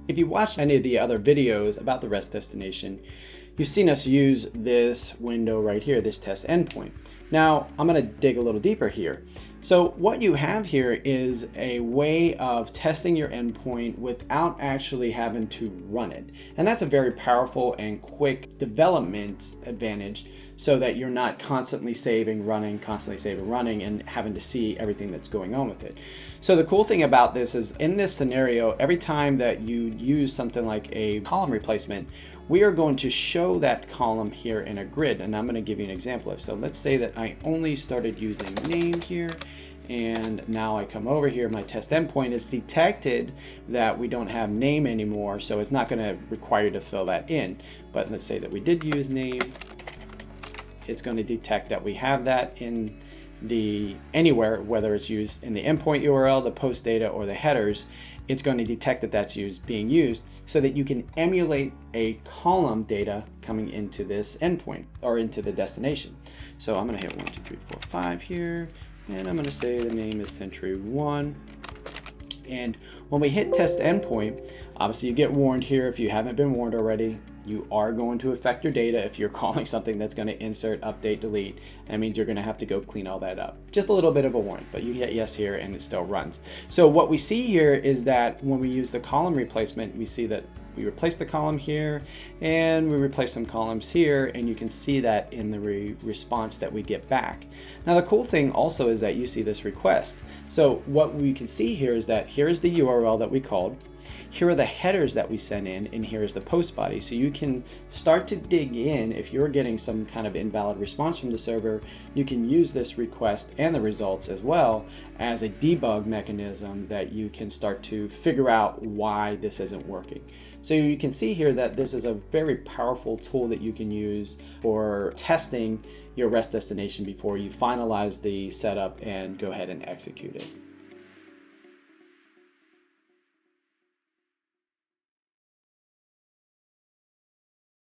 If you watched any of the other videos about the REST destination, you've seen us use this window right here, this test endpoint. Now, I'm going to dig a little deeper here. So what you have here is a way of testing your endpoint without actually having to run it. And that's a very powerful and quick development advantage, so that you're not constantly saving, running, and having to see everything that's going on with it. So the cool thing about this is, in this scenario, every time that you use something like a column replacement, we are going to show that column here in a grid. And I'm going to give you an example of. So let's say that I only started using name here, and now I come over here, my test endpoint has detected that we don't have name anymore, so it's not going to require you to fill that in. But let's say that we did use name. It's going to detect that we have that in the anywhere, whether it's used in the endpoint URL, the post data, or the headers. It's going to detect that that's being used, so that you can emulate a column data coming into this endpoint or into the destination. So I'm going to hit 1, 2, 3, 4, 5 here, and I'm going to say the name is Century 1. And when we hit test endpoint, obviously you get warned here. If you haven't been warned already, you are going to affect your data if you're calling something that's going to insert, update, delete. That means you're going to have to go clean all that up. Just a little bit of a warning, but you hit yes here and it still runs. So what we see here is that when we use the column replacement, we see that we replace the column here and we replace some columns here, and you can see that in the response that we get back. Now the cool thing also is that you see this request. So what we can see here is that here is the URL that we called. Here are the headers that we sent in, and here is the post body. So you can start to dig in. If you're getting some kind of invalid response from the server, you can use this request and the results as well as a debug mechanism that you can start to figure out why this isn't working. So you can see here that this is a very powerful tool that you can use for testing your REST destination before you finalize the setup and go ahead and execute it.